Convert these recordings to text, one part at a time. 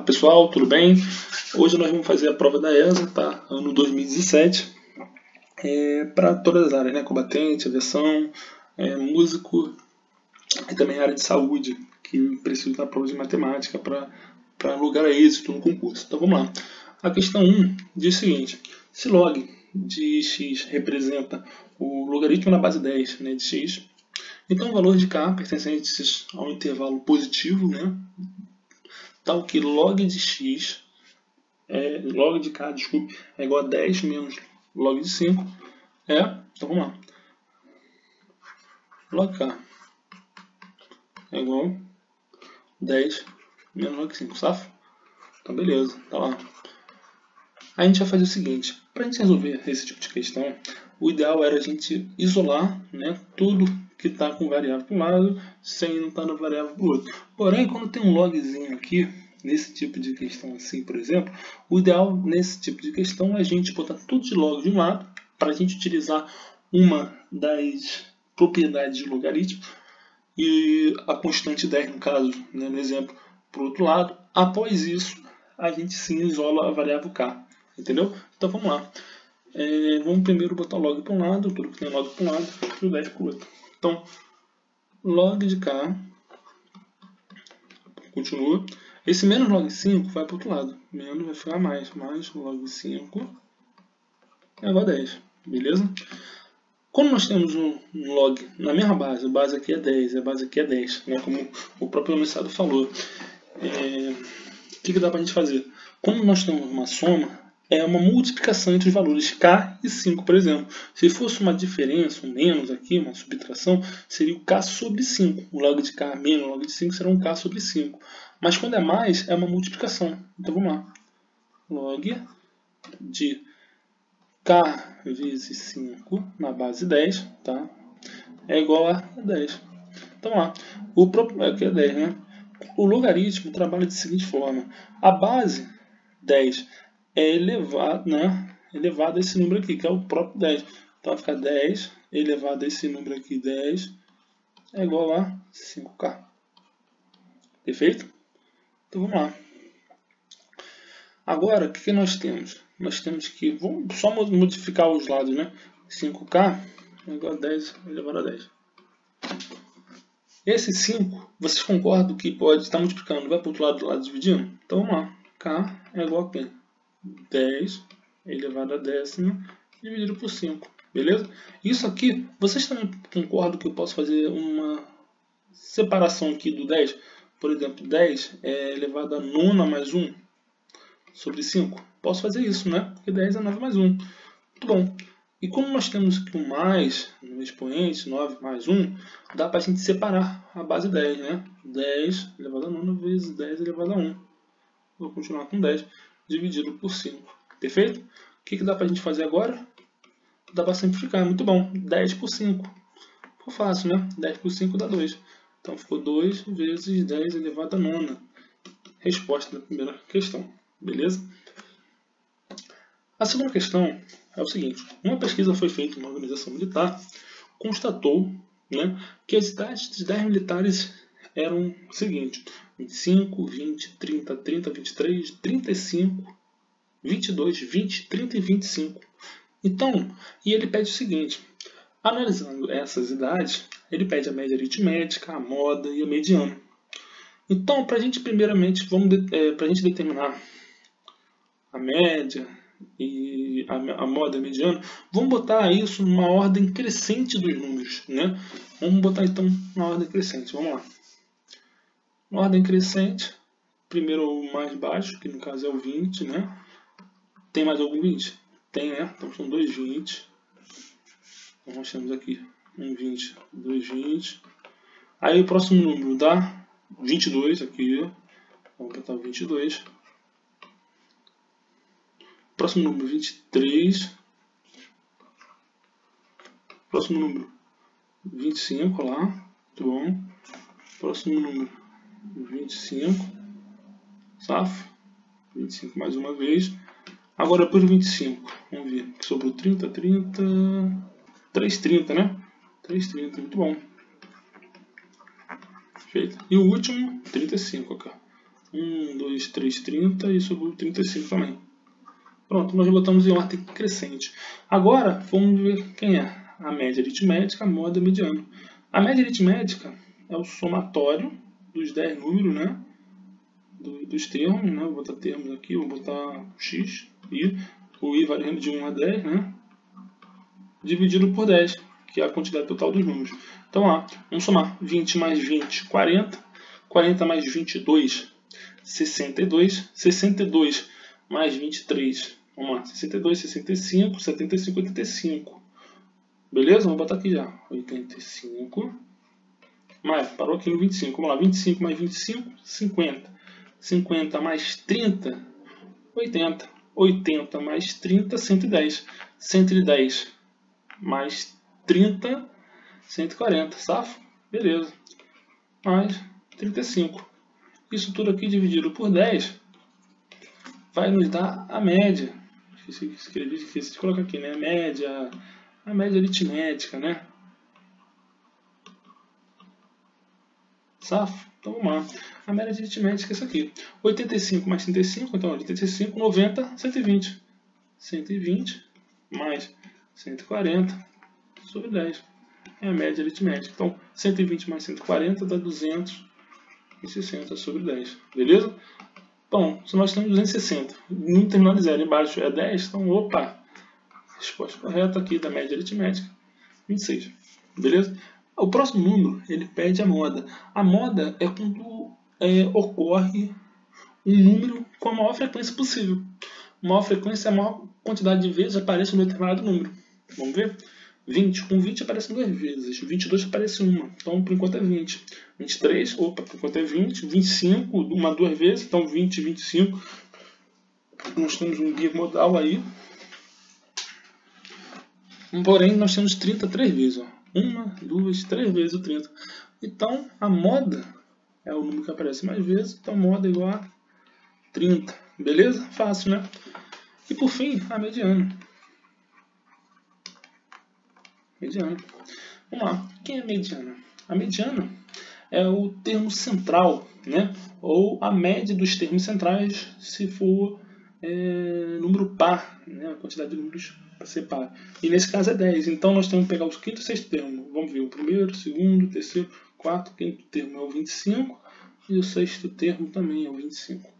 Fala pessoal, tudo bem? Hoje nós vamos fazer a prova da ESA, tá? Ano 2017, para todas as áreas, né? Combatente, aviação, músico e também a área de saúde, que precisa da prova de matemática para lugar a êxito no concurso. Então vamos lá. A questão 1 diz o seguinte: se log de x representa o logaritmo na base 10, né, de x, então o valor de k pertencente ao intervalo positivo, né, tal que log de x, log de k, desculpe, é igual a 10 menos log de 5, então vamos lá, log k é igual a 10 menos log de 5, safo? Então beleza, tá lá. A gente vai fazer o seguinte: para a gente resolver esse tipo de questão, o ideal era a gente isolar, né, tudo que está com variável para um lado sem não estar na variável para o outro. Porém, quando tem um logzinho aqui, nesse tipo de questão assim, por exemplo, o ideal nesse tipo de questão é a gente botar tudo de log de um lado, para a gente utilizar uma das propriedades de logaritmo e a constante 10, no caso, né, no exemplo, para o outro lado. Após isso, a gente sim isola a variável k. Entendeu? Então vamos lá. Vamos primeiro botar log para um lado, tudo que tem log para um lado, e o 10 para o outro. Então, log de k continua. Esse menos log 5 vai para o outro lado. Menos vai ficar mais log 5 é igual a 10. Beleza? Quando nós temos um log na mesma base, a base aqui é 10, a base aqui é 10, né, como o próprio enunciado falou. O que dá para a gente fazer? Quando nós temos uma soma, é uma multiplicação entre os valores k e 5, por exemplo. Se fosse uma diferença, um menos aqui, uma subtração, seria o k sobre 5. O log de k menos o log de 5 será um k sobre 5. Mas quando é mais, é uma multiplicação. Então vamos lá. Log de k vezes 5 na base 10, tá? É igual a 10. Então lá, o próprio aqui é 10, né? O logaritmo trabalha da seguinte forma: a base 10 é elevado, né, elevado a esse número aqui, que é o próprio 10. Então vai ficar 10 elevado a esse número aqui, 10, é igual a 5k. Perfeito? Então vamos lá. Agora, o que nós temos? Nós temos que, vamos só modificar os lados, né? 5k é igual a 10 elevado a 10. Esse 5, vocês concordam que pode estar multiplicando, vai para o outro lado dividindo? Então vamos lá. K é igual a quê? 10 elevado a décima dividido por 5. Beleza? Isso aqui, vocês também concordam que eu posso fazer uma separação aqui do 10? Por exemplo, 10 é elevado a nona mais 1 sobre 5. Posso fazer isso, né? Porque 10 é 9 mais 1. Muito bom. E como nós temos aqui um mais no expoente, 9 mais 1, dá para a gente separar a base 10, né? 10 elevado a nona vezes 10 elevado a 1. Vou continuar com 10 dividido por 5. Perfeito? O que dá para a gente fazer agora? Dá para simplificar. Muito bom. 10 por 5. Ficou fácil, né? 10 por 5 dá 2. Então ficou 2 vezes 10 elevado a nona. Resposta da primeira questão. Beleza? A segunda questão é o seguinte: uma pesquisa foi feita em uma organização militar, constatou, né, que as idades dos 10 militares eram o seguinte: 25, 20, 30, 30, 23, 35, 22, 20, 30 e 25. Então, e ele pede o seguinte: analisando essas idades, ele pede a média aritmética, a moda e a mediana. Então, para a gente primeiramente, para a gente determinar a média e a moda e a mediana, vamos botar isso numa ordem crescente dos números, né? Vamos botar então na ordem crescente, vamos lá. Na ordem crescente, primeiro o mais baixo, que no caso é o 20, né? Tem mais algum 20? Tem, né? Então são dois 20. Então nós temos aqui um 20, dois 20. Aí o próximo número dá 22 aqui. Vamos botar o 22. Próximo número 23. Próximo número 25 lá. Muito bom. Próximo número 25. Safo. 25 mais uma vez. Agora por 25. Vamos ver. Sobrou 30, 30. 3,30, né? 3,30, muito bom. Perfeito. E o último, 35 aqui. 1, 2, 3, 30 e sobre o 35 também. Pronto, nós botamos em ordem crescente. Agora, vamos ver quem é. A média aritmética, a moda e o mediano. A média aritmética é o somatório dos 10 números, né? Dos termos, né? Vou botar termos aqui, vou botar x, i. O i variando de 1 a 10, né? Dividido por 10, que é a quantidade total dos números. Então, ó, vamos somar 20 mais 20, 40. 40 mais 22, 62. 62 mais 23, vamos lá, 62, 65, 75, 85. Beleza? Vou botar aqui já. 85. Mais, parou aqui no 25. Vamos lá, 25 mais 25, 50. 50 mais 30, 80. 80 mais 30, 110. 110 mais 30, 140. Safo? Beleza. Mais 35. Isso tudo aqui dividido por 10 vai nos dar a média. Esqueci de colocar aqui, né? A média aritmética, né? Safo? Então vamos lá. A média aritmética é essa aqui. 85 mais 35, então 85, 90, 120. 120 mais 140 sobre 10. É a média aritmética. Então 120 mais 140 dá 260 sobre 10. Beleza? Bom, se nós temos 260, no terminal de 0 embaixo é 10, então opa! Resposta correta aqui da média aritmética, 26. Beleza? O próximo número, ele pede a moda. A moda é quando ocorre um número com a maior frequência possível. A maior frequência é a maior quantidade de vezes aparece um determinado número. Vamos ver? 20. Com 20 aparece 2 vezes. 22 aparece uma. Então, por enquanto é 20. 23, opa, por enquanto é 20. 25, uma, 2 vezes. Então, 20 e 25. Nós temos um bimodal aí. Porém, nós temos 30 3 vezes. Ó. 1, 2, 3 vezes o 30. Então, a moda é o número que aparece mais vezes. Então, moda é igual a 30. Beleza? Fácil, né? E por fim, a mediana. Mediana. Vamos lá. Quem é a mediana? A mediana é o termo central, né? Ou a média dos termos centrais, se for número par, né? A quantidade de números para ser par. E nesse caso é 10. Então nós temos que pegar os quinto e sexto termos. Vamos ver o primeiro, o segundo, o terceiro, o quarto, o quinto termo é o 25 e o sexto termo também é o 25.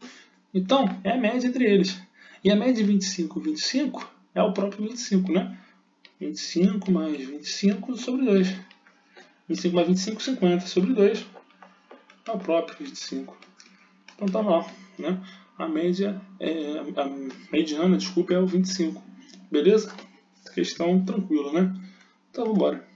Então é a média entre eles. E a média de 25 e 25 é o próprio 25, né? 25 mais 25 sobre 2. 25 mais 25, 50 sobre 2. É o próprio 25. Então tá lá, né? A mediana, desculpa, é o 25. Beleza? Questão tranquila, né? Então vamos embora.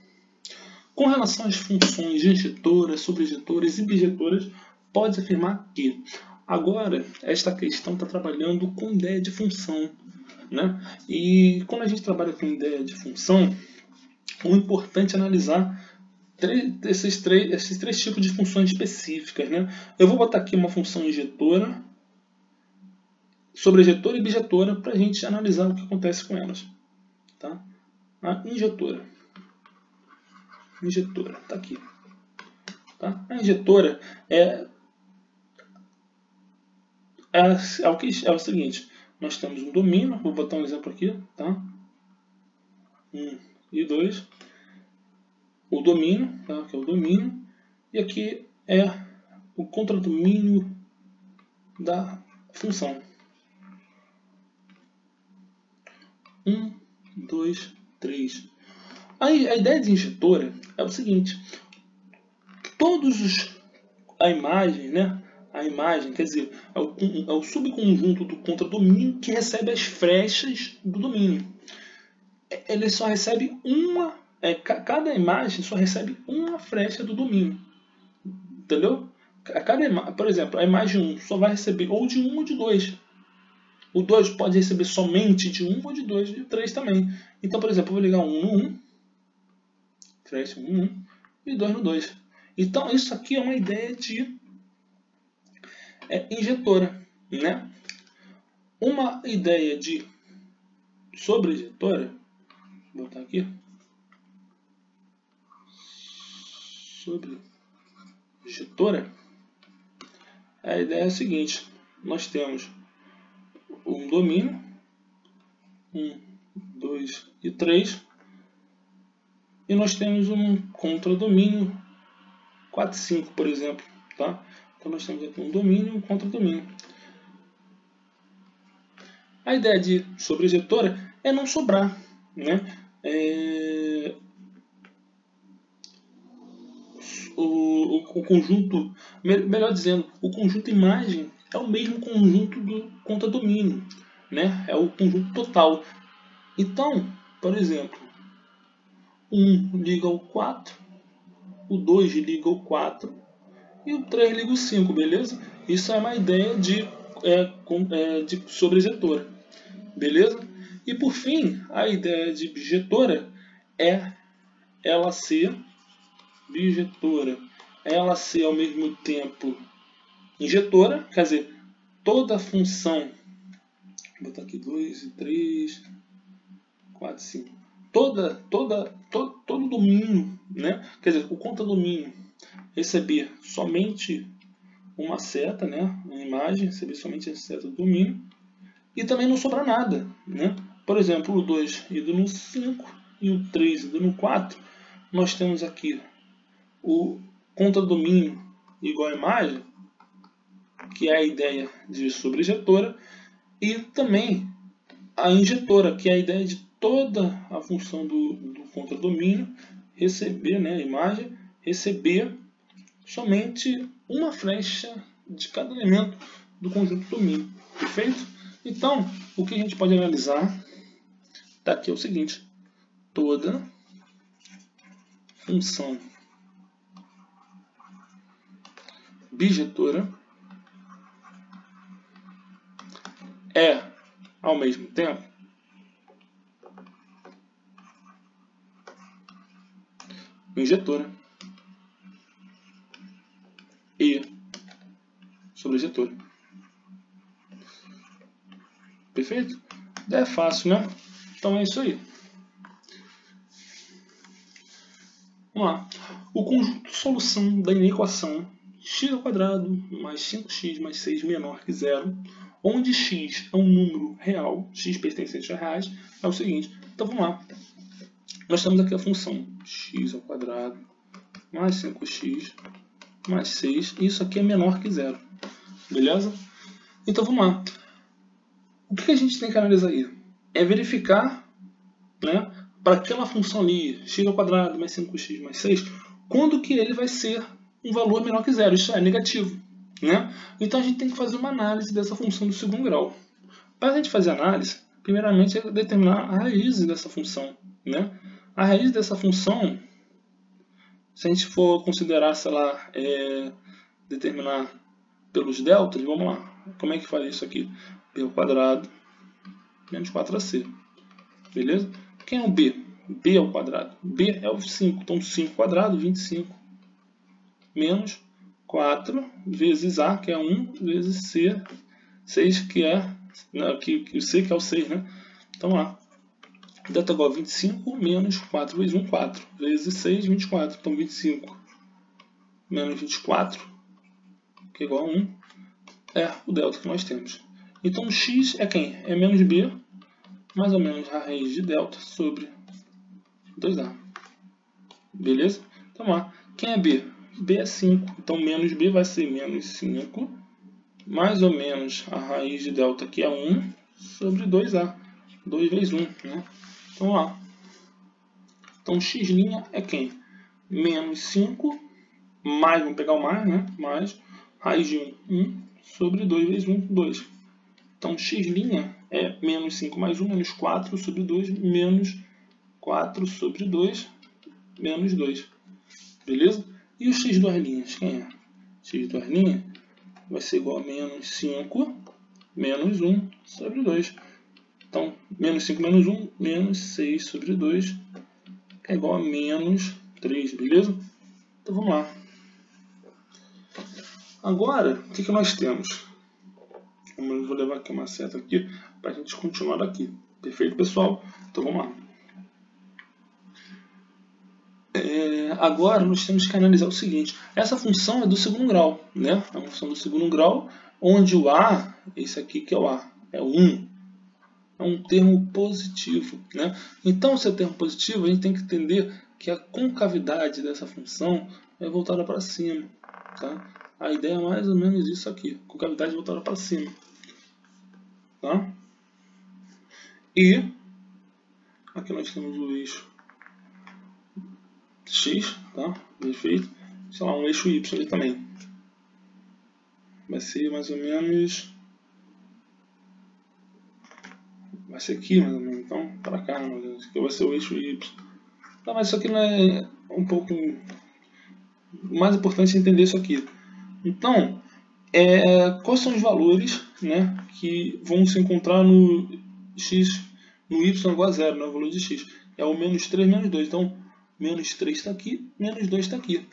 Com relação às funções injetoras, sobrejetoras e bijetoras, pode afirmar que agora esta questão está trabalhando com ideia de função, né? E quando a gente trabalha com ideia de função, o importante é analisar esses três tipos de funções específicas, né? Eu vou botar aqui uma função injetora, sobrejetora e bijetora para a gente analisar o que acontece com elas. Tá? A injetora. Injetora, está aqui. Tá? A injetora é o seguinte, nós temos um domínio, vou botar um exemplo aqui, tá? 1 e 2. O domínio, tá? Que é o domínio, e aqui é o contradomínio da função. 1, 2, 3. A ideia de injetora é o seguinte: a imagem, né? A imagem, quer dizer, é o subconjunto do contradomínio que recebe as frechas do domínio. Ele só recebe cada imagem só recebe uma frecha do domínio. Entendeu? Por exemplo, a imagem 1 só vai receber ou de 1 ou de 2. O 2 pode receber somente de 1 ou de 2 e de 3 também. Então, por exemplo, eu vou ligar 1 no 1, 3 no 1 e 2 no 2. Então, isso aqui é uma ideia de injetora, né? Uma ideia de sobrejetora, vou botar aqui, sobrejetora, A ideia é a seguinte: nós temos um domínio, 1, 2 e 3, e nós temos um contradomínio 4, 5, por exemplo. Tá? Então nós temos aqui um domínio e um contradomínio. A ideia de sobrejetora é não sobrar, né? O conjunto, melhor dizendo, o conjunto imagem é o mesmo conjunto do contradomínio, né? É o conjunto total. Então, por exemplo, o 1 liga ao 4, o 2 liga ao 4 e o 3 liga ao 5, beleza? Isso é uma ideia de sobrejetora, beleza? E por fim, a ideia de bijetora é ela ser bijetora, ela ser ao mesmo tempo injetora, quer dizer, toda função, vou botar aqui 2 e 3, 4, 5, todo domínio, né? Quer dizer, o contradomínio receber somente uma seta, né? Uma imagem, receber somente a seta do domínio, e também não sobrar nada, né? Por exemplo, o 2 indo no 5 e o 3 indo no 4, nós temos aqui o contradomínio igual a imagem, que é a ideia de sobrejetora, e também a injetora, que é a ideia de toda a função do contradomínio receber, né, a imagem, receber somente uma flecha de cada elemento do conjunto domínio. Perfeito? Então, o que a gente pode analisar daqui é o seguinte: toda função bijetora é, ao mesmo tempo, injetora e sobrejetora. Perfeito? É fácil, né? Então é isso aí. Vamos lá. O conjunto de solução da equação x² mais 5x mais 6 menor que zero, onde x é um número real, x pertencente a reais, é o seguinte. Então vamos lá. Nós temos aqui a função x² mais 5x mais 6, e isso aqui é menor que zero. Beleza? Então vamos lá. O que a gente tem que analisar aí? É verificar, né, para aquela função ali, x² mais 5x mais 6, quando que ele vai ser um valor menor que zero, isso é negativo. Né? Então a gente tem que fazer uma análise dessa função do segundo grau. Para a gente fazer a análise, primeiramente é determinar a raiz dessa função. Né? A raiz dessa função, se a gente for considerar, sei lá, determinar pelos deltas, vamos lá. Como é que faz isso aqui? B² menos 4ac. Beleza? Quem é o B? B ao quadrado. B é o 5. Então 5², 25. Menos 4 vezes A, que é 1, vezes C, 6, que é o C, que é o 6, né? Então lá. Delta igual a 25 menos 4 vezes 1, 4. Vezes 6, 24. Então 25 menos 24, que é igual a 1, é o delta que nós temos. Então x é quem? É menos b, mais ou menos a raiz de delta sobre 2a. Beleza? Então lá. Quem é b? B é 5. Então menos b vai ser menos 5, mais ou menos a raiz de delta, que é 1, sobre 2a. 2 vezes 1. Né? Então lá. Então x' é quem? Menos 5, mais, vamos pegar o mais, né? Mais raiz de 1 sobre 2 vezes 1, 2. Então x' é menos 5 mais 1, menos 4 sobre 2, menos 4 sobre 2, menos 2. Beleza? E o x², quem é? X² vai ser igual a menos 5 menos 1 sobre 2. Então, menos 5 menos 1, menos 6 sobre 2, que é igual a menos 3, beleza? Então vamos lá. Agora, o que nós temos? Eu vou levar aqui uma seta aqui para a gente continuar aqui. Perfeito, pessoal? Então vamos lá. Agora nós temos que analisar o seguinte. Essa função é do segundo grau, né? É uma função do segundo grau, onde o a, esse aqui que é o a, é o 1. É um termo positivo, né? Então, se é termo positivo, a gente tem que entender que a concavidade dessa função é voltada para cima, tá? A ideia é mais ou menos isso aqui, concavidade voltada para cima, tá? E aqui nós temos o eixo x, tá? Perfeito. Sei lá, um eixo y ali também. Vai ser mais ou menos... vai ser aqui mais ou menos, então para cá, isso aqui vai ser o eixo y. Tá, mas isso aqui não é um pouco... o mais importante é entender isso aqui. Então, quais são os valores, né, que vão se encontrar no x, no y igual a zero, né, o valor de x. É o menos 3, menos 2. Então, menos 3 está aqui, menos 2 está aqui.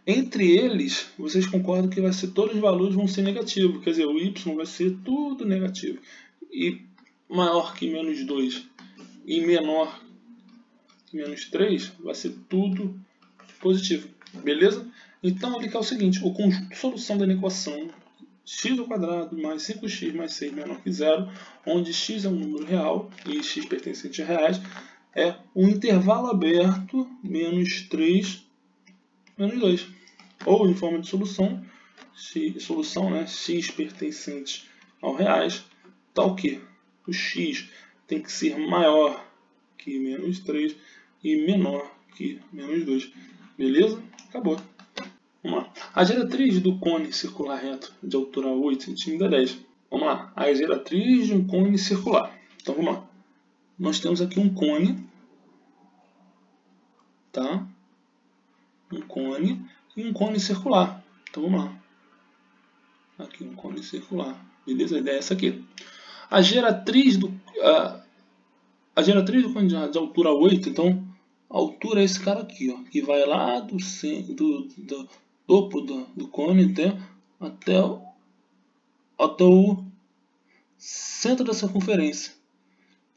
Entre eles, vocês concordam que vai ser, todos os valores vão ser negativos. Quer dizer, o y vai ser tudo negativo. E maior que menos 2 e menor que menos 3 vai ser tudo positivo. Beleza? Então, ele quer o seguinte, o conjunto de solução da equação x² mais 5x mais 6 menor que zero, onde x é um número real e x pertencente a reais, é um intervalo aberto menos 3 menos 2. Ou, em forma de solução, né, x pertencente ao reais, tal que o x tem que ser maior que menos 3 e menor que menos 2. Beleza? Acabou. Vamos lá. A geratriz do cone circular reto de altura 8 cm é 10. Vamos lá. A geratriz de um cone circular. Então vamos lá. Nós temos aqui um cone, tá? Um cone e um cone circular. Então vamos lá. Aqui um cone circular. Beleza? A ideia é essa aqui. A geratriz do cone de altura 8, então a altura é esse cara aqui, ó, que vai lá do topo do cone até o centro da circunferência.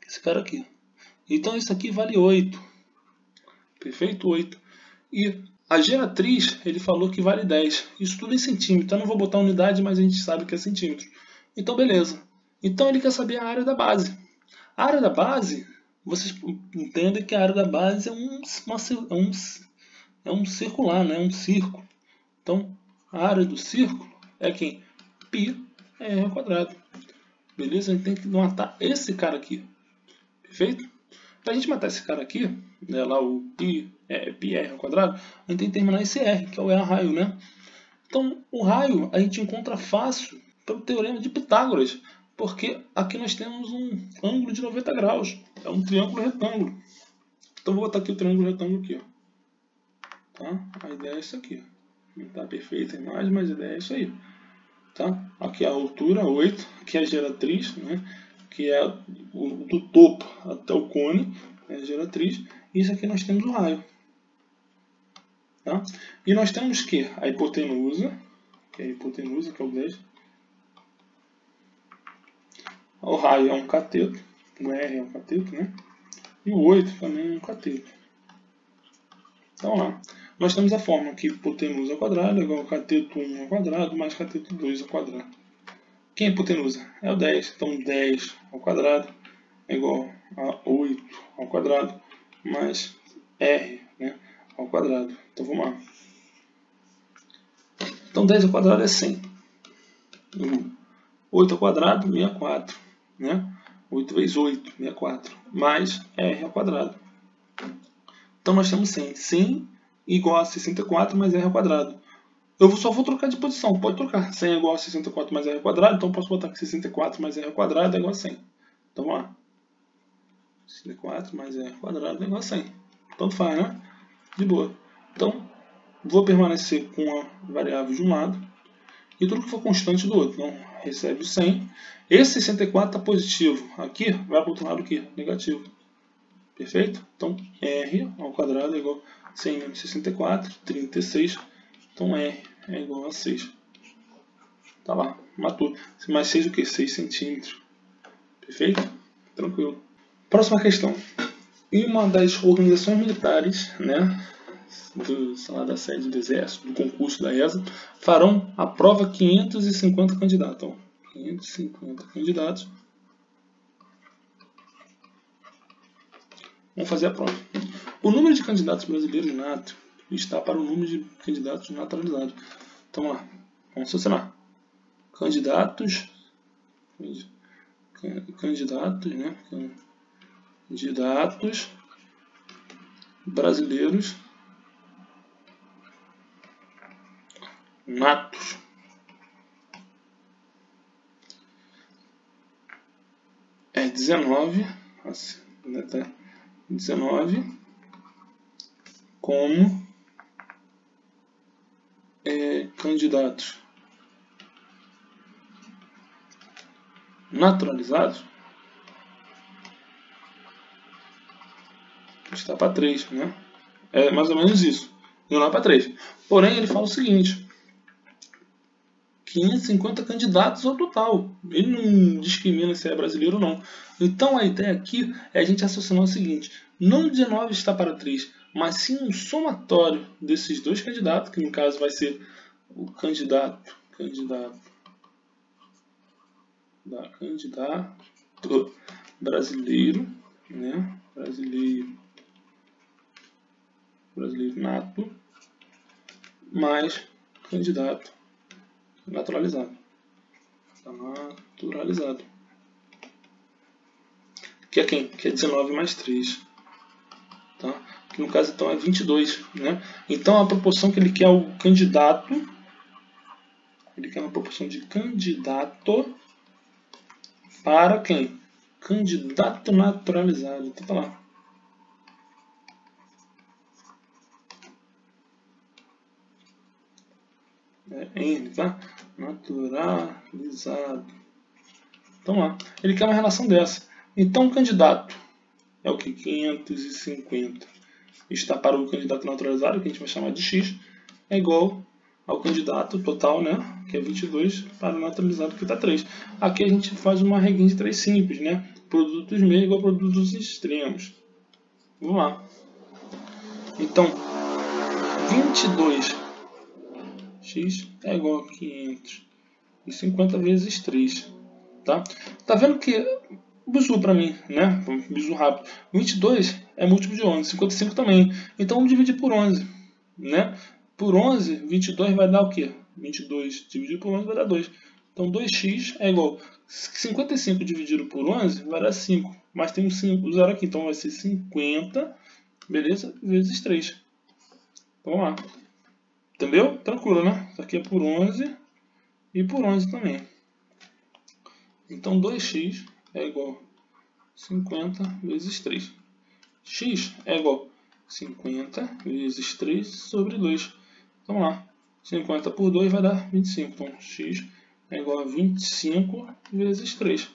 Esse cara aqui. Então isso aqui vale 8. Perfeito? 8. E a geratriz, ele falou que vale 10. Isso tudo em centímetro. Então eu não vou botar unidade, mas a gente sabe que é centímetro. Então beleza. Então ele quer saber a área da base. A área da base, vocês entendem que a área da base é um circular, né? Um círculo. Então a área do círculo é quem? Π é r ao quadrado. Beleza? A gente tem que matar esse cara aqui. Perfeito? Para a gente matar esse cara aqui, né, lá o πr ao quadrado, a gente tem que terminar esse r, que é o raio, né? Então, o raio a gente encontra fácil pelo teorema de Pitágoras, porque aqui nós temos um ângulo de 90 graus. É um triângulo retângulo. Então, vou botar aqui o triângulo retângulo aqui, ó. Tá? A ideia é isso aqui. Não está perfeita a imagem, mas a ideia é isso aí. Tá? Aqui é a altura, 8. Aqui é a geratriz, né? Que é do topo até o cone, é a geratriz. E isso aqui nós temos o raio. Tá? E nós temos que a hipotenusa, que é o 10. O raio é um cateto, o R é um cateto, né? E o 8 também é um cateto. Então lá, nós temos a fórmula que hipotenusa ao quadrado é igual a cateto 1 ao quadrado mais cateto 2 ao quadrado. Quem é hipotenusa? É o 10. Então 10 ao quadrado é igual a 8 ao quadrado mais R, né, ao quadrado. Então vamos lá. Então 10 ao quadrado é 100. 8 ao quadrado, 64. Né? 8 vezes 8, 64. Mais R ao quadrado. Então nós temos 100. 100 igual a 64 mais R ao quadrado. Eu só vou trocar de posição. Pode trocar. 100 é igual a 64 mais R ao quadrado. Então eu posso botar que 64 mais R ao quadrado é igual a 100. Então vamos lá. 64 mais R ao quadrado é igual a 100. Tanto faz, né? De boa. Então, vou permanecer com a variável de um lado. E tudo que for constante do outro. Então, recebe o 100. Esse 64 está positivo. Aqui vai para o outro lado o quê? Negativo. Perfeito? Então, R ao quadrado é igual a 100 menos 64, 36. Então, R é igual a 6. Tá lá, matou. Mais 6 o quê? 6 centímetros. Perfeito? Tranquilo. Próxima questão. Em uma das organizações militares, né, sei lá, da sede do Exército, do concurso da ESA, farão a prova 550 candidatos. Então, 550 candidatos vão fazer a prova. O número de candidatos brasileiros nato está para o número de candidatos naturalizados. Então, lá, vamos selecionar candidatos, né? Candidatos brasileiros natos. É 19, assim, né, tá? 19 como candidatos naturalizados está para 3, né? É mais ou menos isso. Não é para 3. Porém, ele fala o seguinte: 550 candidatos ao total. Ele não discrimina se é brasileiro ou não. Então a ideia aqui é a gente raciocinar o seguinte: não 19 está para 3, mas sim um somatório desses dois candidatos, que no caso vai ser o candidato brasileiro, né? Brasileiro nato, mais candidato naturalizado. Que é quem? Que é 19 mais 3. Tá? Que no caso então é 22. Né? Então a proporção que ele quer é o candidato. Ele quer uma proporção de candidato para quem? Candidato naturalizado. Então tá lá. N, tá? Naturalizado. Então lá. Ele quer uma relação dessa. Então o candidato é o que? 550 está para o candidato naturalizado, que a gente vai chamar de X, é igual ao candidato total, né? Que é 22, para o naturalizado, que está 3. Aqui a gente faz uma reguinha de 3 simples, né? Produtos meios igual a produtos extremos. Vamos lá. Então, 22x é igual a 550 vezes 3. Tá vendo que bizu para mim, né? Bizu rápido. 22 é múltiplo de 11, 55 também. Então vamos dividir por 11, né? Por 11, 22 vai dar o quê? 22 dividido por 11 vai dar 2. Então 2x é igual 55 dividido por 11 vai dar 5. Mas tem um 0 aqui, então vai ser 50, beleza? Vezes 3. Então, vamos lá. Entendeu? Tranquilo, né? Isso aqui é por 11 e por 11 também. Então 2x é igual a 50 vezes 3. X é igual a 50 vezes 3 sobre 2. Então lá, 50 por 2 vai dar 25. Então x é igual a 25 vezes 3.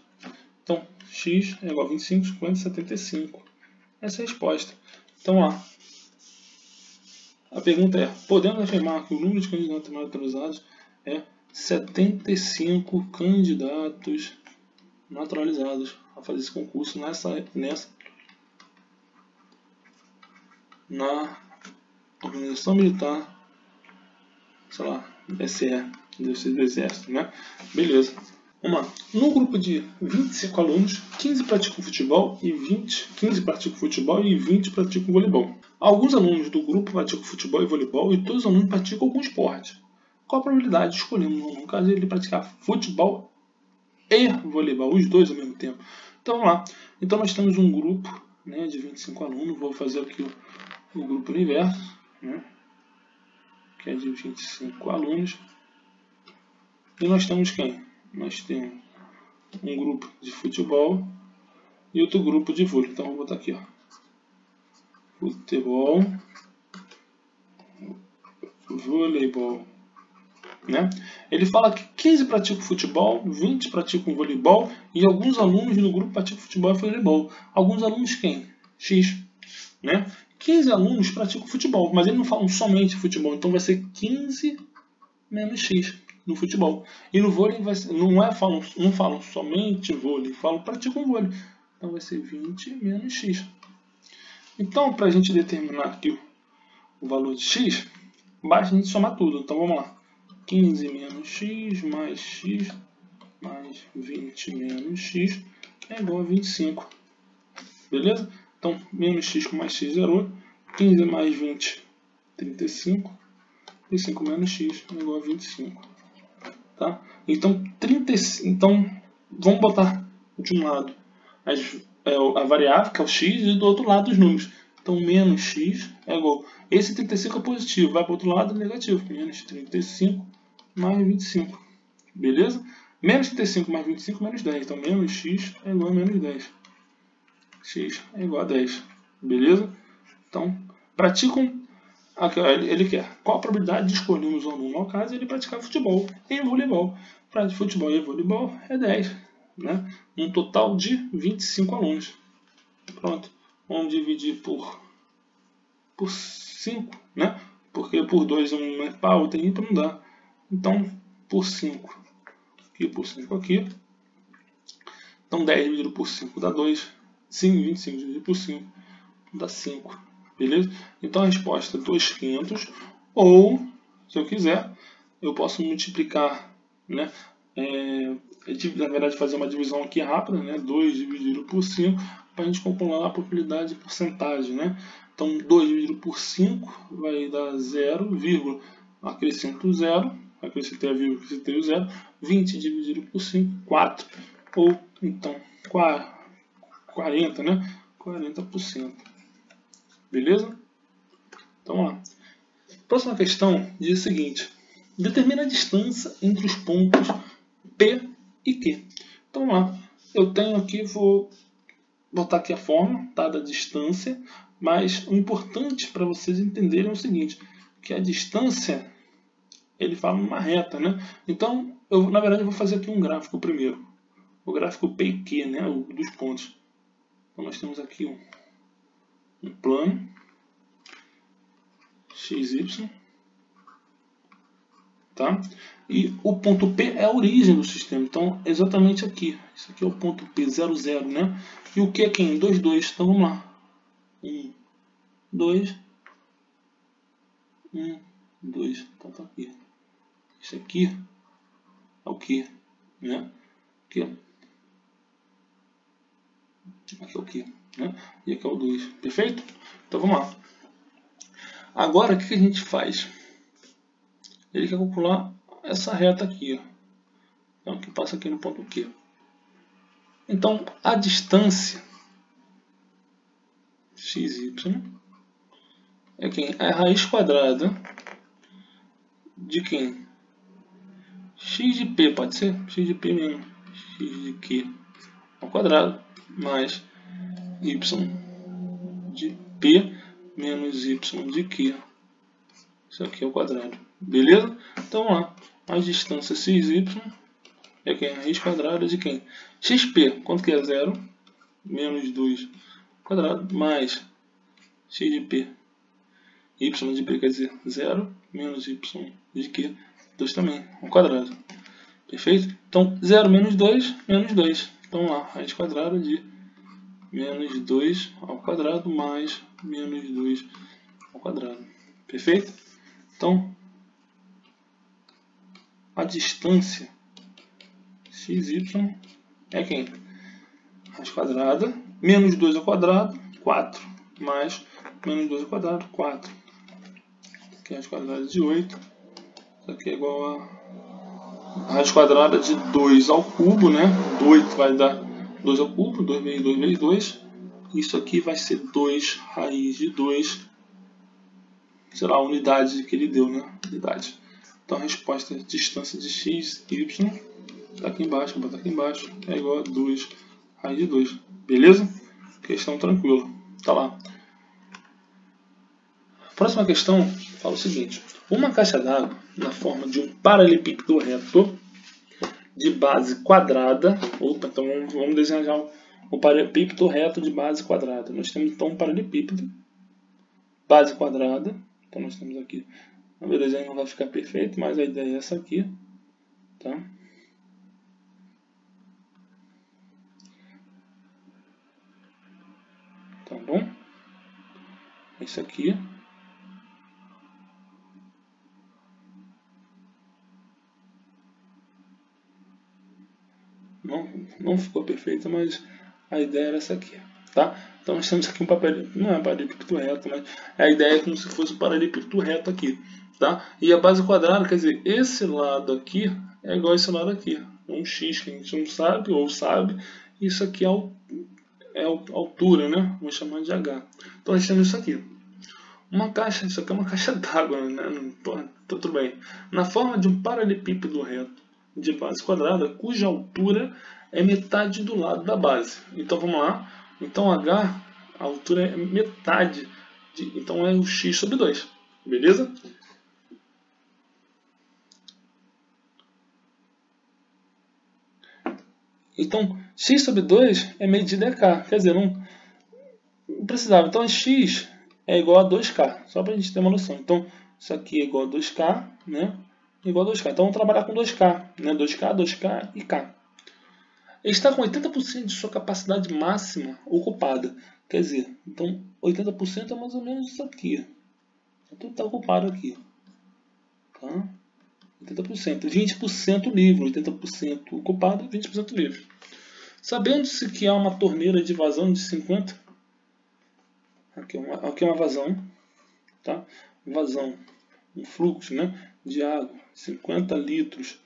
Então x é igual a 25, 50, 75. Essa é a resposta. Então lá, a pergunta é: podemos afirmar que o número de candidatos naturalizados é 75 candidatos naturalizados a fazer esse concurso na organização militar, sei lá, SE, deve ser do Exército, né? Beleza. Vamos lá. No grupo de 25 alunos, 15 praticam futebol e 15 praticam futebol e 20 praticam voleibol. Alguns alunos do grupo praticam futebol e voleibol e todos os alunos praticam algum esporte. Qual a probabilidade de escolher no caso ele praticar futebol e voleibol, os dois ao mesmo tempo? Então vamos lá. Então nós temos um grupo, né, de 25 alunos. Vou fazer aqui o grupo universo, né, que é de 25 alunos. E nós temos quem? Nós temos um grupo de futebol e outro grupo de vôlei. Então vou botar aqui, ó, futebol, voleibol, né? Ele fala que 15 praticam futebol, 20 praticam voleibol e alguns alunos no grupo praticam futebol e voleibol. Alguns alunos quem? X, né? 15 alunos praticam futebol, mas eles não falam somente futebol, então vai ser 15 menos X no futebol. E no vôlei não falam somente vôlei, praticam vôlei. Então vai ser 20 menos X. Então, para a gente determinar aqui o valor de x, basta a gente somar tudo. Então vamos lá. 15 menos x mais 20 menos x é igual a 25. Beleza? Então, menos x com mais x zerou. 15 mais 20, 35. E 5 menos x é igual a 25. Tá? Então, vamos botar de um lado a variável, que é o x, e do outro lado os números. Então, menos x é igual. Esse 35 é positivo, vai para o outro lado é negativo. Menos 35 mais 25. Beleza? Menos 35 mais 25 menos 10. Então, menos x é igual a menos 10. X é igual a 10. Beleza? Então, praticam. Aqui, ele quer. Qual a probabilidade de escolher um aluno? No caso, ele praticar futebol e voleibol. Para futebol e voleibol é 10. Né? Um total de 25 alunos. Pronto. Vamos dividir por 5. Né? Porque por 2 um é par, outro é ímpar, não dá. Então, por 5. Aqui por 5 aqui. Então, 10 dividido por 5 dá 2. 25 dividido por 5 dá 5. Beleza? Então, a resposta é 2,500. Ou, se eu quiser, eu posso multiplicar, né? Na verdade, fazer uma divisão aqui rápida, né? 2 dividido por 5, para a gente calcular a probabilidade de porcentagem, né? Então, 2 dividido por 5 vai dar 0, vírgula, acrescento 0, acrescentei a vírgula, acrescentei o 0, 20 dividido por 5, 4. Ou, então, 40, né? 40%. Beleza? Então, vamos lá. Próxima questão diz o seguinte. Determina a distância entre os pontos P e Q. Então, vamos lá. Eu tenho aqui, vou botar aqui a fórmula, tá, da distância. Mas o importante para vocês entenderem é o seguinte. Que a distância, ele fala numa reta, né? Então, na verdade, eu vou fazer aqui um gráfico primeiro. O gráfico P e Q, né? Dos pontos. Então, nós temos aqui um plano. XY, tá? E o ponto P é a origem do sistema, então exatamente aqui. Isso aqui é o ponto P, 0, 0, né? E o que é quem? 2, 2. Então vamos lá. 1, 2, 1, 2. Então tá aqui. Isso aqui é o que, né? Aqui, aqui é o que, né? E aqui é o 2. Perfeito? Então vamos lá. Agora o que a gente faz? Ele quer calcular essa reta aqui, ó. Então, que passa aqui no ponto Q. Então, a distância xy é quem? É a raiz quadrada de quem? X de P, pode ser? X de P mesmo. X de Q ao quadrado mais Y de P menos Y de Q. Isso aqui é o quadrado. Beleza? Então, vamos lá. A distância xy é quem? A raiz quadrada de quem? XP, quanto que é? 0 menos 2 quadrado mais x de p, y de p quer dizer 0 menos y de q, 2 também, ao quadrado. Perfeito? Então, 0 menos 2, menos 2. Então, lá, raiz quadrada de menos 2 ao quadrado mais menos 2 ao quadrado. Perfeito? Então, a distância xy é quem? Raiz quadrada, menos 2 ao quadrado, 4, mais menos 2 ao quadrado, 4. Aqui é raiz quadrada de 8. Isso aqui é igual a raiz quadrada de 2 ao cubo, né? 8 vai dar 2 ao cubo, 2 vezes 2 vezes 2. Isso aqui vai ser 2 raiz de 2. Será a unidade que ele deu, né? Unidade. Então a resposta é distância de x, y. Está aqui embaixo, vou botar aqui embaixo. É igual a 2 raiz de 2. Beleza? Questão tranquila. Tá lá. Próxima questão fala o seguinte. Uma caixa d'água na forma de um paralelepípedo reto de base quadrada. Opa, então vamos desenhar já o paralelepípedo reto de base quadrada. Nós temos então um paralelepípedo, base quadrada. Então nós temos aqui. O desenho não vai ficar perfeito, mas a ideia é essa aqui. Tá? Tá bom? Esse aqui. não ficou perfeita, mas a ideia era essa aqui, tá? Então nós temos aqui um paralelepípedo, não é um paralelepípedo reto, mas a ideia é como se fosse um paralelepípedo reto aqui, tá? E a base quadrada, quer dizer, esse lado aqui é igual a esse lado aqui, um x que a gente não sabe, ou sabe, isso aqui é a altura, né? Vou chamar de h. Então nós temos isso aqui. Uma caixa, isso aqui é uma caixa d'água, né? Tudo bem. Na forma de um paralelepípedo reto de base quadrada, cuja altura é metade do lado da base. Então vamos lá. Então h, a altura é metade, então é o x sobre 2. Beleza? Então x sobre 2 é medida é k. Quer dizer, não precisava. Então x é igual a 2k, só para a gente ter uma noção. Então, isso aqui é igual a 2k, né? Igual a 2k. Então, vamos trabalhar com 2k, né? 2k, 2k e k. Ele está com 80% de sua capacidade máxima ocupada. Quer dizer, então 80% é mais ou menos isso aqui. Tudo está ocupado aqui. Tá? 80%. 20% livre. 80% ocupado, 20% livre. Sabendo-se que há uma torneira de vazão de 50... Aqui é uma vazão, tá? Vazão, um fluxo, né, de água, 50 litros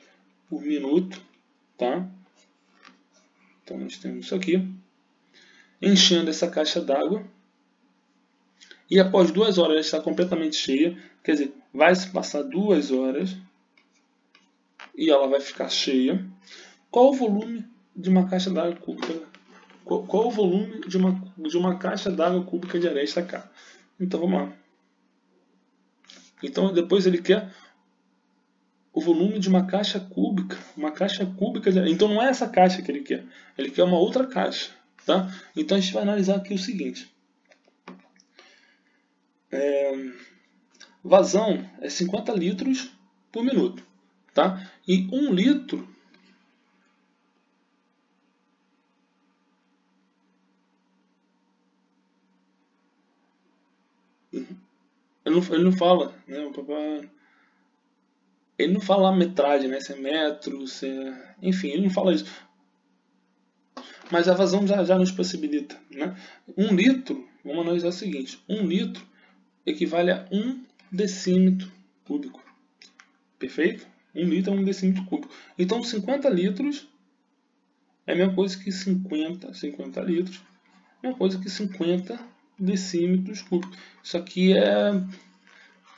por minuto, tá? Então nós temos isso aqui, enchendo essa caixa d'água, e após 2 horas ela está completamente cheia, quer dizer, vai se passar 2 horas e ela vai ficar cheia. Qual o volume de uma caixa d'água cúbica? Qual o volume de uma caixa d'água cúbica de areia K? Então vamos lá. Então depois ele quer o volume de uma caixa cúbica de areia. Então não é essa caixa que ele quer uma outra caixa, tá? Então a gente vai analisar aqui o seguinte. Vazão é 50 litros por minuto, tá? E 1 litro ele não fala, né? Ele não fala a metragem, né? Se é metro, se é... Enfim, ele não fala isso. Mas a vazão já nos possibilita, né? 1 litro, vamos analisar o seguinte. 1 litro equivale a 1 decímetro cúbico. Perfeito? 1 litro é 1 decímetro cúbico. Então 50 litros é a mesma coisa que 50 litros. É a mesma coisa que 50 decímetros cúbicos. Isso aqui é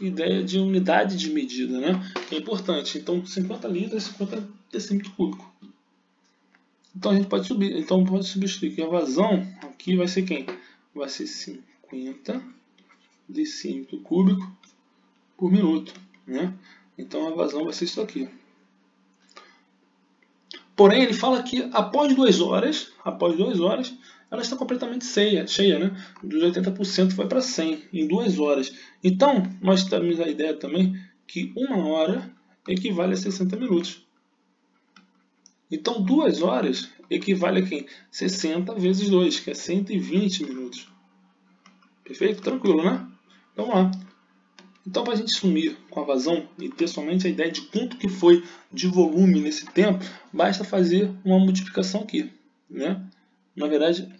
ideia de unidade de medida, né? É importante. Então 50 litros é 50 decímetros cúbicos. Então a gente pode subir. Então pode substituir que a vazão aqui vai ser quem? Vai ser 50 decímetro cúbico por minuto, né? Então a vazão vai ser isso aqui. Porém, ele fala que após 2 horas, ela está completamente cheia, né? Dos 80% foi para 100 em 2 horas. Então, nós temos a ideia também que 1 hora equivale a 60 minutos. Então, 2 horas equivale a quem? 60 vezes 2, que é 120 minutos. Perfeito? Tranquilo, né? Então, vamos lá. Então, para a gente sumir com a vazão e ter somente a ideia de quanto que foi de volume nesse tempo, basta fazer uma multiplicação aqui, né? Na verdade,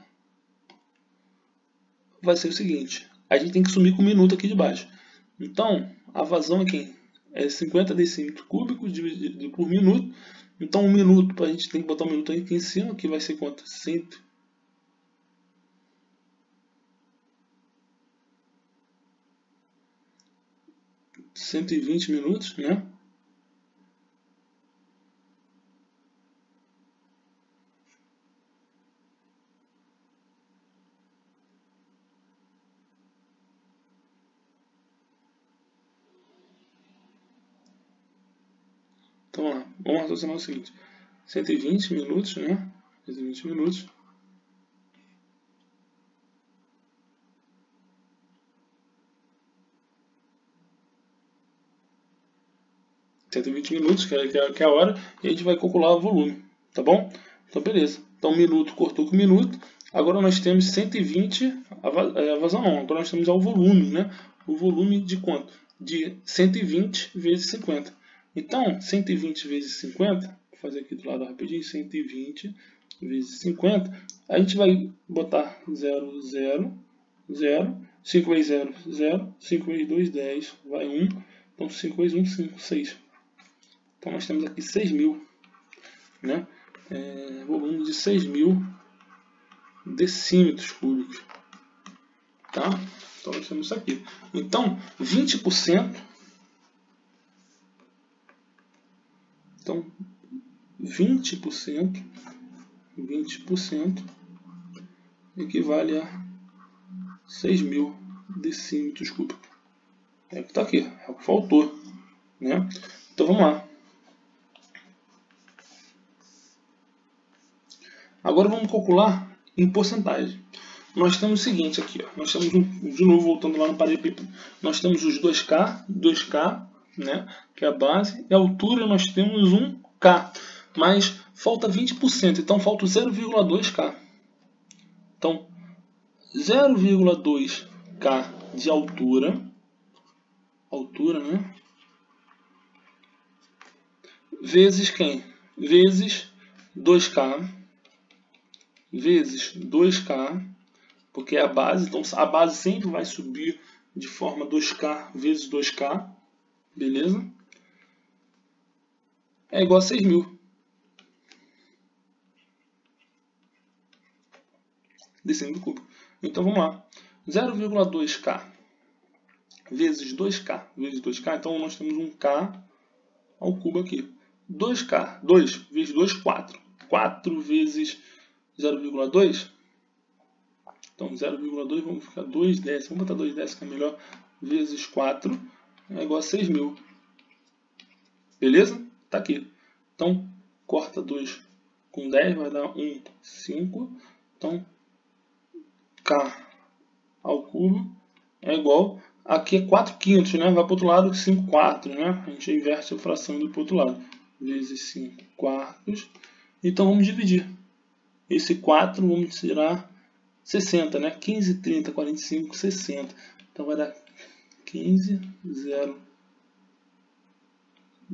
vai ser o seguinte. A gente tem que sumir com o minuto aqui de baixo. Então, a vazão aqui é 50 decímetros cúbicos dividido por minuto. Então, um minuto, a gente tem que botar um minuto aqui em cima, que vai ser quanto? 120 minutos, né? Então, vamos raciocinar o seguinte. 120 minutos, né? 120 minutos. minutos, que é a hora, e a gente vai calcular o volume, tá bom? Então, beleza. Então, minuto cortou com minuto. Agora nós temos 120, a vazão não, agora nós temos o volume, né? O volume de quanto? De 120 vezes 50. Então, 120 vezes 50, vou fazer aqui do lado rapidinho, 120 vezes 50, a gente vai botar 0, 0, 0, 5 vezes 0, 0, 5 vezes 2, 10, vai 1, então 5 vezes 1, 5, 6. Então nós temos aqui 6.000, né? Volume de 6.000 decímetros cúbicos, tá? Então nós temos isso aqui. Então 20%, então 20% equivale a 6.000 decímetros cúbicos. É o que está aqui, é o que faltou, né? Então vamos lá. Agora vamos calcular em porcentagem. Nós temos o seguinte aqui, ó. Nós temos, de novo, voltando lá no paralelepípedo, nós temos os 2K, né, que é a base, e a altura nós temos 1K, mas falta 20%, então falta 0,2K. Então, 0,2K de altura, né, vezes quem? Vezes 2K, vezes 2K, porque é a base, então a base sempre vai subir de forma 2K vezes 2K, beleza? É igual a 6.000 decímetro cúbico. Então vamos lá, 0,2K vezes 2K vezes 2K, então nós temos um K ao cubo aqui. 2K, 2 vezes 2, 4. 4 vezes 0,2, então 0,2, vamos ficar 2 décimos, vamos botar 2 décimos que é melhor, vezes 4, é igual a 6.000. Beleza? Tá aqui. Então, corta 2 com 10, vai dar 1, 5. Então, K ao cubo é igual, aqui é 4 quintos, né? Vai para o outro lado, 5 quartos, né? A gente inverte a fração do outro lado. Vezes 5 quartos. Então, vamos dividir. Esse 4, vamos tirar 60, né? 15, 30, 45, 60. Então, vai dar 15, 0,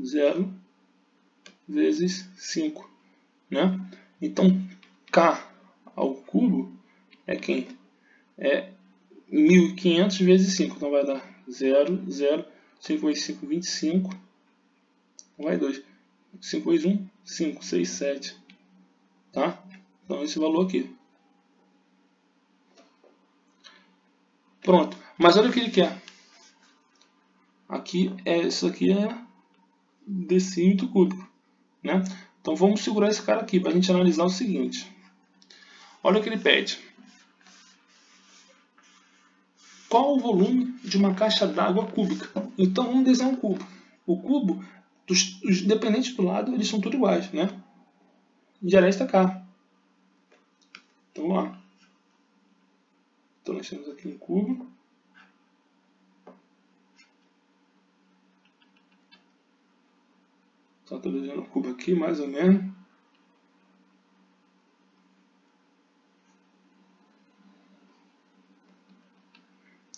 0 vezes 5, né? Então, K ao cubo é quem? É 1.500 vezes 5. Então, vai dar 0, 0, 5 vezes 5, 25. Então, vai 2. 5 vezes 1, 5, 6, 7. Tá? Então, esse valor aqui. Pronto. Mas olha o que ele quer. Aqui isso aqui é decímetro cúbico, né? Então vamos segurar esse cara aqui para a gente analisar o seguinte. Olha o que ele pede. Qual o volume de uma caixa d'água cúbica? Então vamos desenhar um cubo. O cubo, os dependentes do lado, eles são todos iguais, né? De aresta K. Então vamos lá. Então nós temos aqui um cubo. Só estou desenhando o cubo aqui, mais ou menos.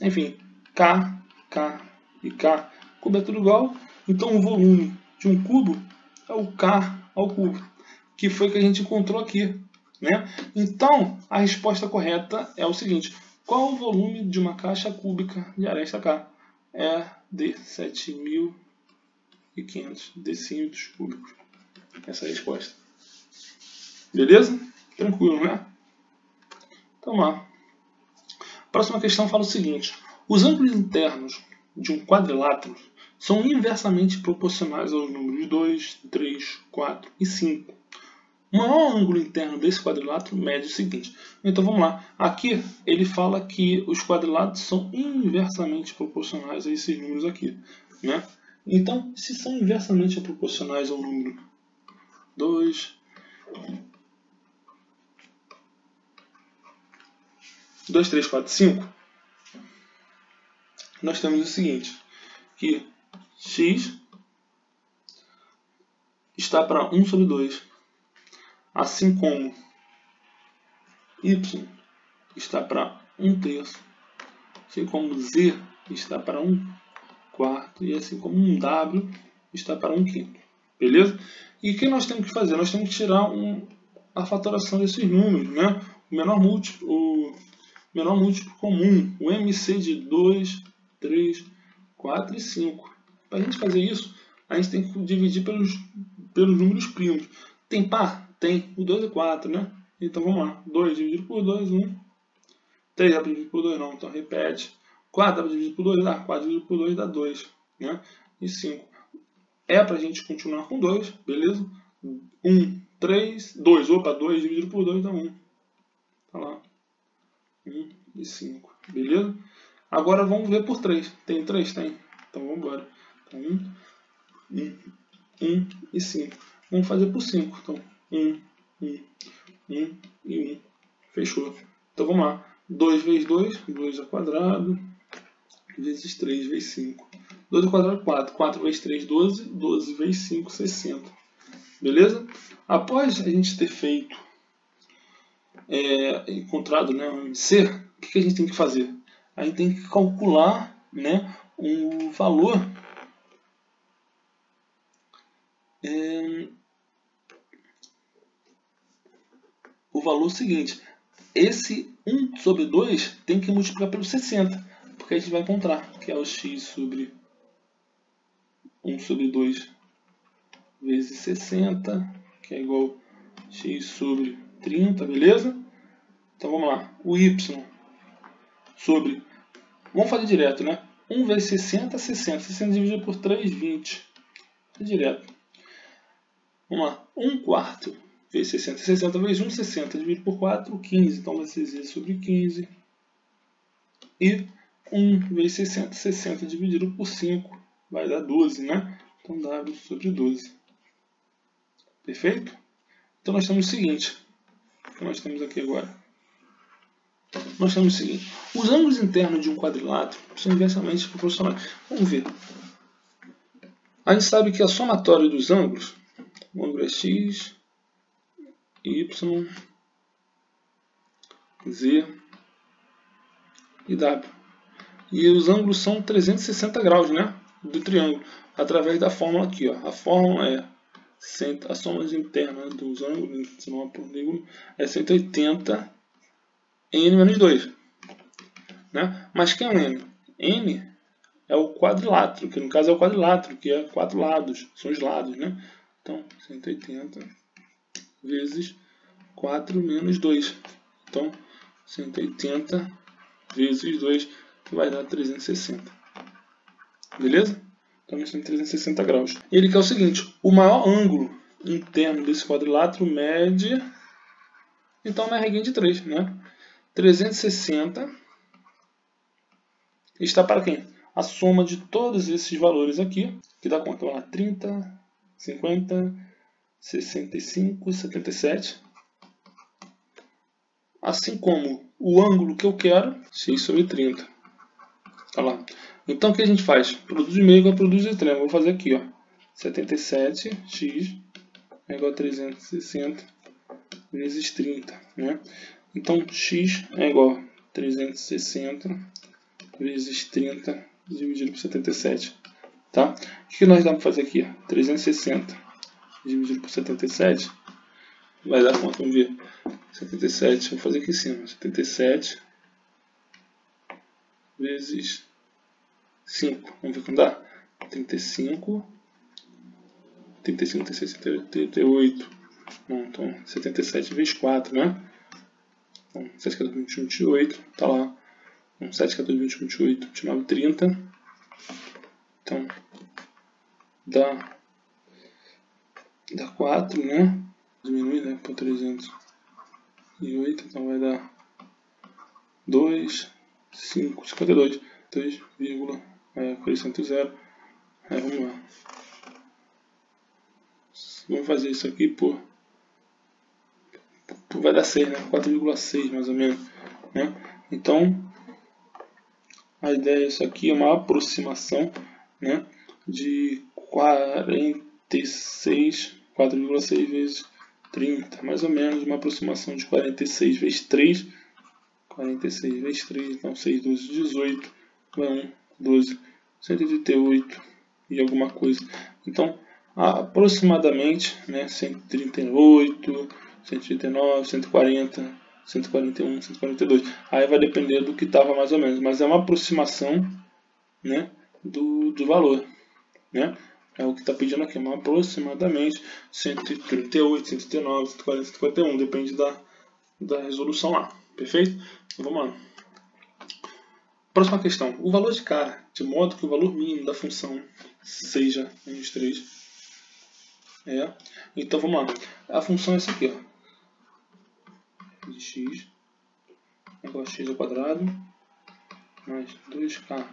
Enfim, K, K e K. O cubo é tudo igual. Então o volume de um cubo é o K ao cubo, que foi o que a gente encontrou aqui, né? Então a resposta correta é o seguinte. Qual o volume de uma caixa cúbica de aresta K? É de 7.500 decímetros cúbicos. Essa é a resposta. Beleza? Tranquilo, né? Então lá. Próxima questão fala o seguinte. Os ângulos internos de um quadrilátero são inversamente proporcionais aos números 2, 3, 4 e 5. O maior ângulo interno desse quadrilátero mede o seguinte. Então vamos lá. Aqui ele fala que os quadriláteros são inversamente proporcionais a esses números aqui, né? Então, se são inversamente proporcionais ao número 2, 3, 4, 5, nós temos o seguinte, que x está para 1 sobre 2, assim como y está para 1/3, assim como z está para 1/4 e assim como um w está para 1/5. Beleza? E o que nós temos que fazer? Nós temos que tirar a fatoração desses números, né? O menor múltiplo comum, o MC de 2, 3, 4 e 5. Para a gente fazer isso, a gente tem que dividir pelos números primos. Tem par? Tem. O 2 é 4, né? Então vamos lá. 2 dividido por 2, 1. 3 dá para dividir por 2, não. Então repete. 4 dá para dividir por 2, dá. 4 dividido por 2 dá 2, né? E 5. É para a gente continuar com 2, beleza? 1, 3, 2. Opa, 2 dividido por 2 dá 1. Tá lá. 1 e 5, beleza? Agora vamos ver por 3. Tem 3? Tem. Então vamos embora. Então 1 e 5. Vamos fazer por 5. Então 1 e 1. Fechou. Então vamos lá. 2 vezes 2, 2 ao quadrado, vezes 3 vezes 5. 2 ao quadrado, 4. 4 vezes 3, 12. 12 vezes 5, 60. Beleza? Após a gente ter feito, encontrado, né, um MC, o que a gente tem que fazer? A gente tem que calcular, né, um valor seguinte. Esse 1 sobre 2 tem que multiplicar pelo 60, porque a gente vai encontrar que é o x sobre 1 sobre 2 vezes 60, que é igual a x sobre 30, beleza? Então vamos lá, o y sobre, vamos fazer direto, né? 1 vezes 60, 60. 60 dividido por 3, 20. É direto. Vamos lá, 1 quarto vezes 60. 60 vezes 1, 60. Dividido por 4, 15. Então vai ser z sobre 15. E 1 vezes 60. 60 dividido por 5 vai dar 12, né? Então w sobre 12. Perfeito? Então nós temos o seguinte. O que nós temos aqui agora? Nós temos o seguinte. Os ângulos internos de um quadrilátero são inversamente proporcionais. Vamos ver. A gente sabe que a somatória dos ângulos, o ângulo é x, y, z e w. E os ângulos são 360 graus, né? Do triângulo. Através da fórmula aqui, ó. A fórmula é a soma interna dos ângulos, se não é polígono, é 180 n menos 2. Né? Mas quem é o n? N é o quadrilátero, que no caso é o quadrilátero, que é 4 lados, são os lados, né? Então, 180 vezes 4 menos 2. Então, 180 vezes 2 vai dar 360. Beleza? Então, nós temos 360 graus. Ele quer o seguinte, o maior ângulo interno desse quadrilátero mede, então, uma reguinha de 3, né? 360 está para quem? A soma de todos esses valores aqui, que dá quanto? Vamos lá, 30, 50, 65, 77. Assim como o ângulo que eu quero, x sobre 30. Tá lá. Então o que a gente faz? Produz de meio com produz de triângulo. Vou fazer aqui, ó. 77x é igual a 360 vezes 30. Né? Então x é igual a 360 vezes 30 dividido por 77. Tá? O que nós dá para fazer aqui? 360 dividido por 77 vai dar quanto? Vamos ver. 77, vou fazer aqui em cima. 77 vezes 5. Vamos ver quanto dá? 35, 36, 38. Não, então 77 vezes 4, né? Então, 7, 14, 21, 28. Tá lá. Então, 7, 14, 21, 28, 29, 30. Então, dá 4, né? Diminui, né? Por 308. Então, vai dar 2, 5, 52. 2, acrescento 0. Vamos lá. Vamos fazer isso aqui por vai dar 6, né? 4,6 mais ou menos, né? Então, a ideia é isso aqui, é uma aproximação, né? De 4,6 vezes 30, mais ou menos, uma aproximação de 46 vezes 3, 46 vezes 3, então 6, 12, 18, vai 1, 12, 138 e alguma coisa. Então, aproximadamente, né, 138, 139, 140, 141, 142. Aí vai depender do que estava mais ou menos, mas é uma aproximação, né, do valor, né? É o que está pedindo aqui, mas aproximadamente 138, 139, 140, 141, depende da resolução lá, perfeito? Então vamos lá. Próxima questão. O valor de K, de modo que o valor mínimo da função seja menos 3. Então vamos lá. A função é essa aqui, ó. De x igual a x ao quadrado mais 2k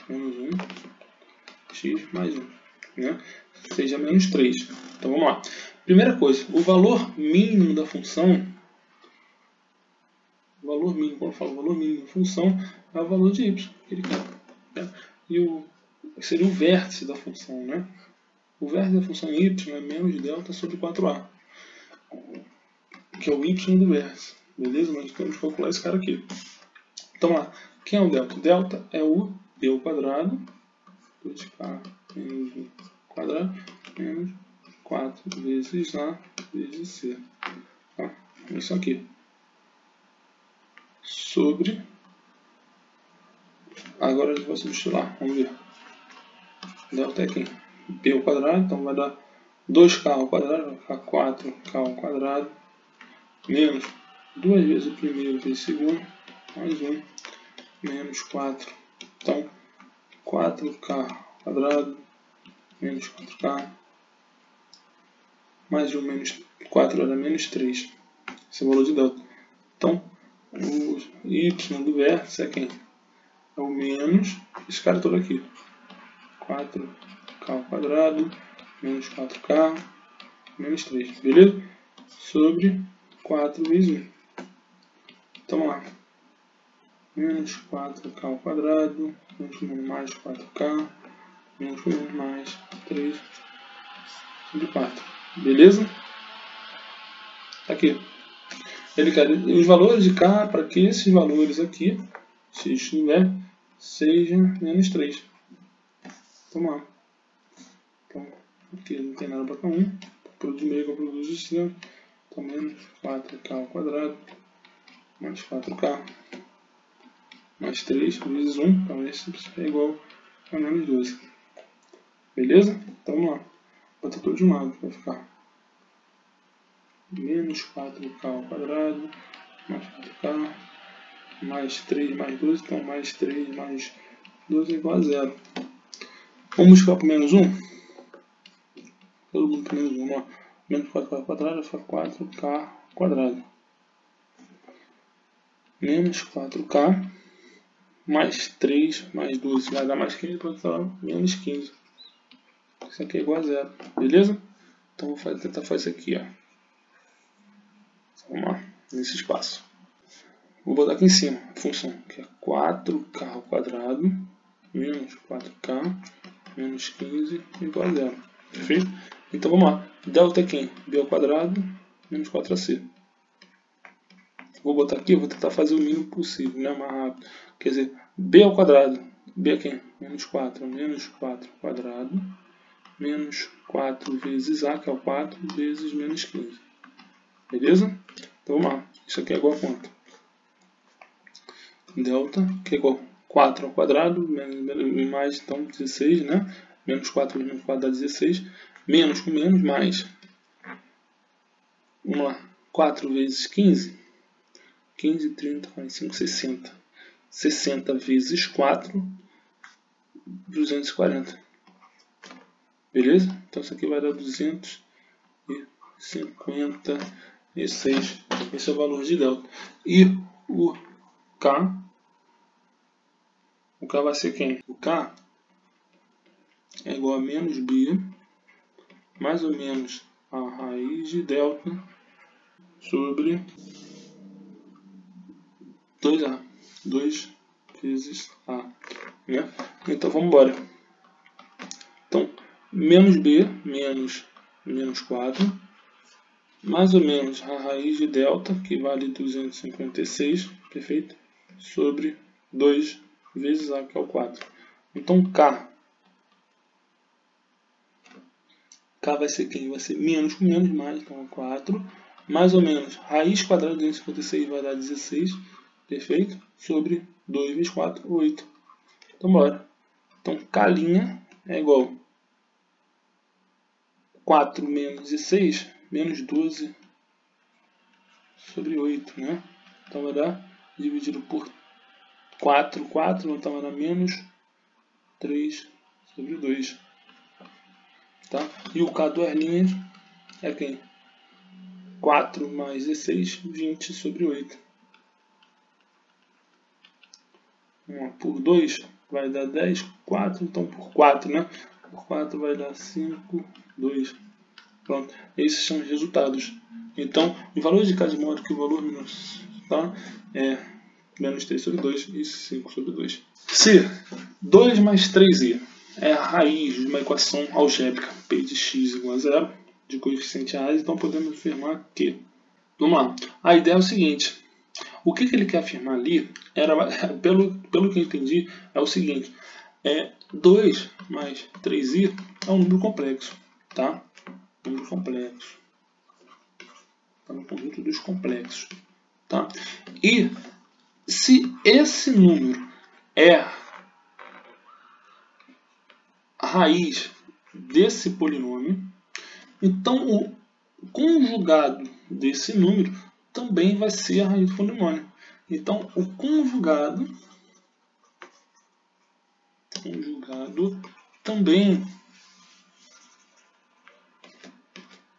menos 1 x mais 1, né? Seja menos 3. Então vamos lá. Primeira coisa, o valor mínimo da função, quando eu falo valor mínimo da função, é o valor de y que ele quer, né? E seria o vértice da função, né? O vértice da função y é menos delta sobre 4a, que é o y do vértice, beleza? Nós temos que calcular esse cara aqui. Então lá, quem é o delta? Delta é o b ao quadrado, 2k menos 1 quadrado, menos 4 vezes a vezes c. Tá? Isso aqui. Sobre... Agora a gente vai substituir, vamos ver. Delta é quem? B ao quadrado, então vai dar 2k ao quadrado, vai ficar 4k ao quadrado, menos 2 vezes o primeiro vezes o segundo, mais 1, menos 4. Então, 4k ao quadrado, menos 4k, mais 1 menos 4 era menos 3. Esse é o valor de delta. Então, o y do vértice é quem? É o menos esse cara todo aqui. 4k ao quadrado, menos 4k, menos 3, beleza? Sobre 4 vezes 1. Então, vamos lá. Menos 4k ao quadrado, menos 1 mais 4k, menos 1 mais 3 sobre 4. Beleza? Tá aqui. Ele quer os valores de k para que esses valores aqui, se estiver, seja menos 3. Vamos lá. Então, aqui não tem nada para cá 1. Produto de meio com o produto de cima. Então, menos 4k ao quadrado, mais 4k, mais 3 vezes 1. Então, esse é igual a menos 12. Beleza? Então, vamos lá. Bota tudo de um lado. Vai ficar menos 4k ao quadrado, mais 4k, mais 3 mais 12. Então, mais 3 mais 12 é igual a 0. Vamos buscar para o menos 1. Todo mundo para menos 1. Vamos lá. Menos 4k ao quadrado vai ficar 4k ao quadrado. Menos 4k mais 3 mais 12 vai dar mais 15, pode dar menos 15. Isso aqui é igual a 0, beleza? Então vou tentar fazer isso aqui, ó. Vamos lá, nesse espaço. Vou botar aqui em cima a função, que é 4k ao quadrado menos 4k menos 15 igual a 0. Perfeito? Então vamos lá. Delta é quem? B ao quadrado menos 4ac. Vou botar aqui, vou tentar fazer o mínimo possível, né? Mais rápido. Quer dizer, b ao quadrado. B é quem? Menos 4 ao quadrado menos 4 vezes a, que é o 4, vezes menos 15. Beleza? Então vamos lá. Isso aqui é igual a quanto? Delta, que é igual a 4 ao quadrado, mais então 16, né? Menos 4 vezes menos 4 dá 16. Menos com menos, mais. Vamos lá. 4 vezes 15. 15, 30, 45, 60. 60 vezes 4, 240. Beleza? Então isso aqui vai dar 256. Esse é o valor de delta. E o K vai ser quem? O K é igual a menos B, mais ou menos a raiz de delta sobre 2A. 2 vezes A. Né? Então vamos embora. Então, menos B menos 4, mais ou menos a raiz de delta, que vale 256, perfeito? Sobre 2 vezes A, que é o 4. Então, K vai ser quem? Vai ser menos com menos, mais, então 4, mais ou menos, raiz quadrada de 256 vai dar 16, perfeito? Sobre 2 vezes 4, 8. Então, bora. Então, K' é igual a 4 menos 16, menos 12 sobre 8, né? Então, vai dar, dividido por 4, então vai dar menos 3 sobre 2. Tá? E o K duas linhas é quem? 4 mais 16, 20 sobre 8. Por 2 vai dar 10, 4, então por 4, né? Por 4 vai dar 5, 2. Pronto, esses são os resultados. Então, o valor de K de modo que o valor menos, tá? É menos 3 sobre 2 e 5 sobre 2. Se 2 mais 3i é a raiz de uma equação algébrica P de x igual a 0, de coeficiente a, então podemos afirmar que... Vamos lá, a ideia é o seguinte, o que ele quer afirmar ali, pelo que eu entendi, é o seguinte, 2 mais 3i é um número complexo, tá? Número complexo. Está no conjunto dos complexos, tá? E se esse número é a raiz desse polinômio, então o conjugado desse número também vai ser a raiz do polinômio. Então o conjugado também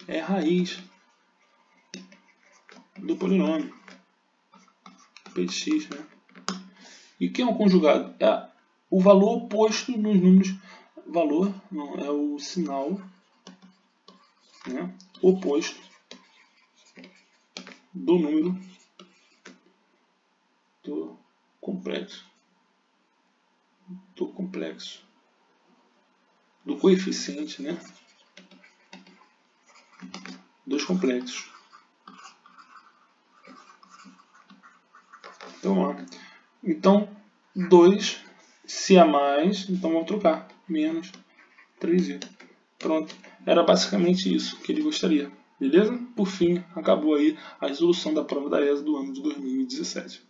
é a raiz do polinômio p de x, né? E o que é um conjugado? É o valor oposto dos números. Valor não é o sinal, né, oposto do número do complexo. Do coeficiente, né, dos complexos. Então, vamos lá. Então, 2, se é mais, então vamos trocar. Menos 3i. Pronto. Era basicamente isso que ele gostaria. Beleza? Por fim, acabou aí a resolução da prova da ESA do ano de 2017.